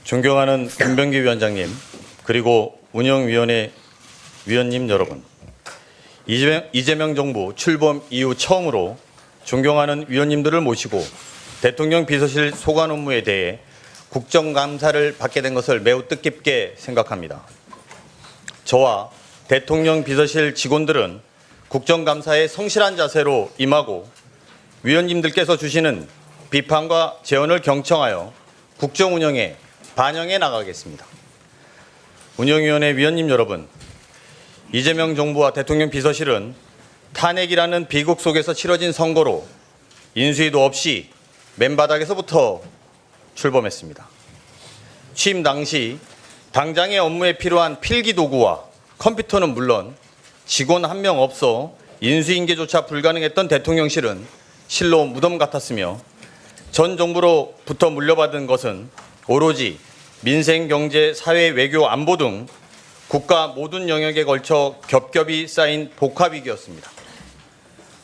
존경하는 김병기 위원장님, 그리고 운영위원회 위원님 여러분, 이재명 정부 출범 이후 처음으로 존경하는 위원님들을 모시고 대통령 비서실 소관 업무에 대해 국정감사를 받게 된 것을 매우 뜻깊게 생각합니다. 저와 대통령 비서실 직원들은 국정감사에 성실한 자세로 임하고 위원님들께서 주시는 비판과 제언을 경청하여 국정 운영에 반영해 나가겠습니다. 운영위원회 위원님 여러분, 이재명 정부와 대통령 비서실은 탄핵이라는 비극 속에서 치러진 선거로 인수위도 없이 맨바닥에서부터 출범했습니다. 취임 당시 당장의 업무에 필요한 필기 도구와 컴퓨터는 물론 직원 한 명 없어 인수인계조차 불가능했던 대통령실은 실로 무덤 같았으며 전 정부로부터 물려받은 것은 오로지 민생, 경제, 사회, 외교, 안보 등 국가 모든 영역에 걸쳐 겹겹이 쌓인 복합위기였습니다.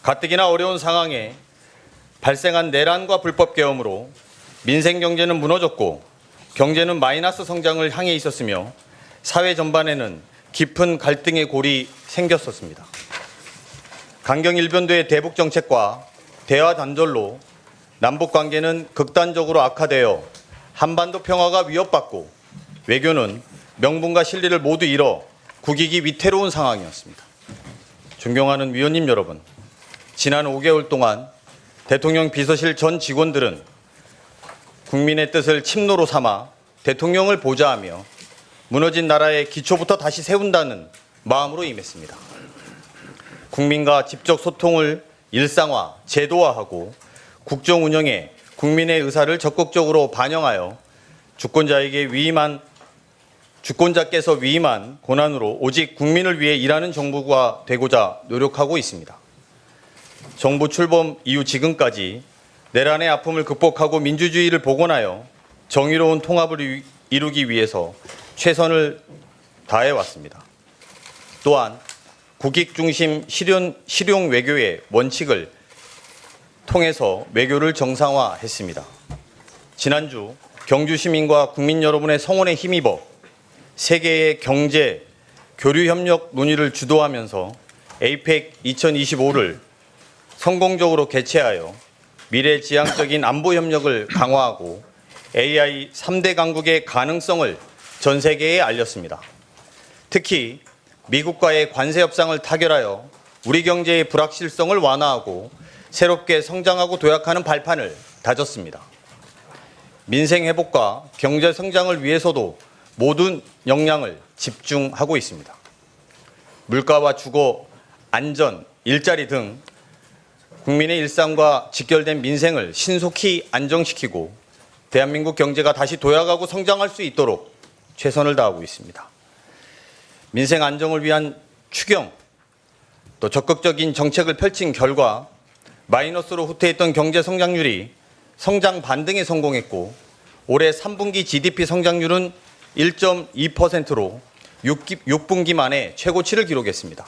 가뜩이나 어려운 상황에 발생한 내란과 불법 계엄으로 민생 경제는 무너졌고 경제는 마이너스 성장을 향해 있었으며 사회 전반에는 깊은 갈등의 골이 생겼었습니다. 강경일변도의 대북 정책과 대화 단절로 남북 관계는 극단적으로 악화되어 한반도 평화가 위협받고 외교는 명분과 실리를 모두 잃어 국익이 위태로운 상황이었습니다. 존경하는 위원님 여러분, 지난 5개월 동안 대통령 비서실 전 직원들은 국민의 뜻을 침노로 삼아 대통령을 보좌하며 무너진 나라의 기초부터 다시 세운다는 마음으로 임했습니다. 국민과 직접 소통을 일상화, 제도화하고 국정 운영에 국민의 의사를 적극적으로 반영하여 주권자께서 위임한 권한으로 오직 국민을 위해 일하는 정부가 되고자 노력하고 있습니다. 정부 출범 이후 지금까지 내란의 아픔을 극복하고 민주주의를 복원하여 정의로운 통합을 이루기 위해서 최선을 다해왔습니다. 또한 국익 중심 실용 외교의 원칙을 통해서 외교를 정상화했습니다. 지난주 경주 시민과 국민 여러분의 성원에 힘입어 세계의 경제 교류 협력 논의를 주도하면서 APEC 2025를 성공적으로 개최하여 미래지향적인 안보 협력을 강화하고 AI 3대 강국의 가능성을 전 세계에 알렸습니다. 특히 미국과의 관세 협상을 타결하여 우리 경제의 불확실성을 완화하고 새롭게 성장하고 도약하는 발판을 다졌습니다. 민생 회복과 경제 성장을 위해서도 모든 역량을 집중하고 있습니다. 물가와 주거, 안전, 일자리 등 국민의 일상과 직결된 민생을 신속히 안정시키고 대한민국 경제가 다시 도약하고 성장할 수 있도록 최선을 다하고 있습니다. 민생 안정을 위한 추경, 또 적극적인 정책을 펼친 결과 마이너스로 후퇴했던 경제 성장률이 성장 반등에 성공했고 올해 3분기 GDP 성장률은 1.2%로 6분기 만에 최고치를 기록했습니다.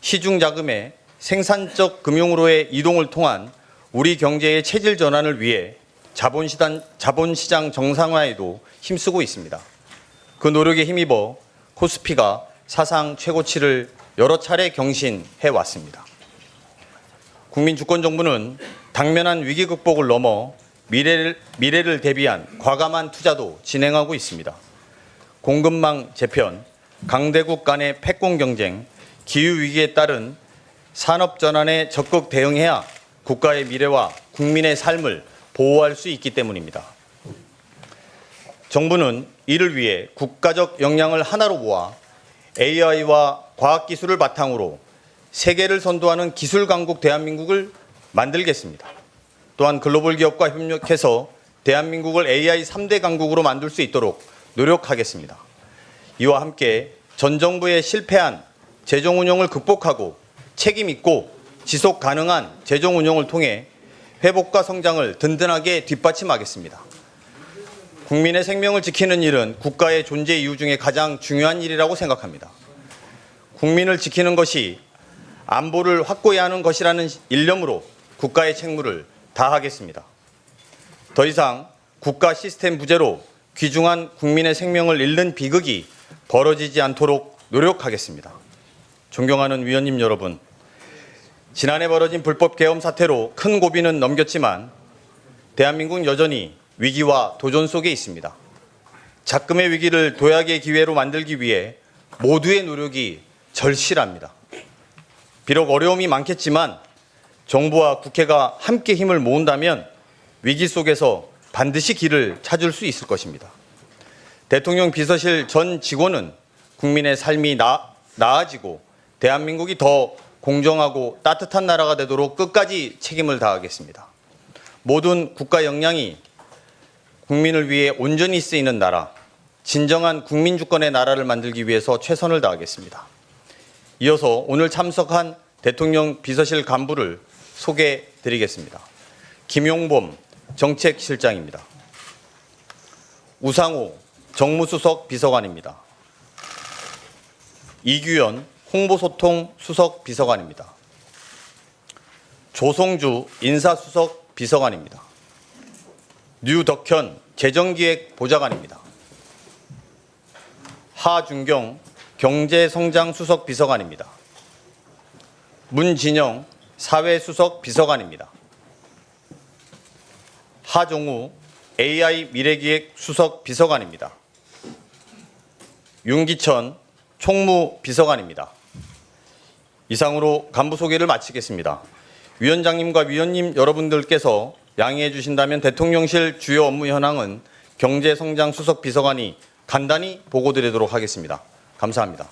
시중 자금의 생산적 금융으로의 이동을 통한 우리 경제의 체질 전환을 위해 자본시장 정상화에도 힘쓰고 있습니다. 그 노력에 힘입어 코스피가 사상 최고치를 여러 차례 경신해 왔습니다. 국민주권정부는 당면한 위기 극복을 넘어 미래를 대비한 과감한 투자도 진행하고 있습니다. 공급망 재편, 강대국 간의 패권 경쟁, 기후위기에 따른 산업 전환에 적극 대응해야 국가의 미래와 국민의 삶을 보호할 수 있기 때문입니다. 정부는 이를 위해 국가적 역량을 하나로 모아 AI와 과학기술을 바탕으로 세계를 선도하는 기술 강국 대한민국을 만들겠습니다. 또한 글로벌 기업과 협력해서 대한민국을 AI 3대 강국으로 만들 수 있도록 노력하겠습니다. 이와 함께 전 정부의 실패한 재정 운영을 극복하고 책임 있고 지속 가능한 재정 운영을 통해 회복과 성장을 든든하게 뒷받침하겠습니다. 국민의 생명을 지키는 일은 국가의 존재 이유 중에 가장 중요한 일이라고 생각합니다. 국민을 지키는 것이 안보를 확고히 하는 것이라는 일념으로 국가의 책무를 다하겠습니다. 더 이상 국가 시스템 부재로 귀중한 국민의 생명을 잃는 비극이 벌어지지 않도록 노력하겠습니다. 존경하는 위원님 여러분, 지난해 벌어진 불법 계엄 사태로 큰 고비는 넘겼지만 대한민국은 여전히 위기와 도전 속에 있습니다. 작금의 위기를 도약의 기회로 만들기 위해 모두의 노력이 절실합니다. 비록 어려움이 많겠지만 정부와 국회가 함께 힘을 모은다면 위기 속에서 반드시 길을 찾을 수 있을 것입니다. 대통령 비서실 전 직원은 국민의 삶이 나아지고 대한민국이 더 공정하고 따뜻한 나라가 되도록 끝까지 책임을 다하겠습니다. 모든 국가 역량이 국민을 위해 온전히 쓰이는 나라, 진정한 국민 주권의 나라를 만들기 위해서 최선을 다하겠습니다. 이어서 오늘 참석한 대통령 비서실 간부를 소개해 드리겠습니다. 김용범 정책실장입니다. 우상호 정무수석 비서관입니다. 이규현 홍보소통 수석 비서관입니다. 조성주 인사수석 비서관입니다. 류덕현 재정기획 보좌관입니다. 하준경 경제성장 수석 비서관입니다. 문진영 사회수석 비서관입니다. 하종우 AI 미래기획 수석 비서관입니다. 윤기천 총무 비서관입니다. 이상으로 간부 소개를 마치겠습니다. 위원장님과 위원님 여러분들께서 양해해 주신다면 대통령실 주요 업무 현황은 경제성장 수석 비서관이 간단히 보고드리도록 하겠습니다. 감사합니다.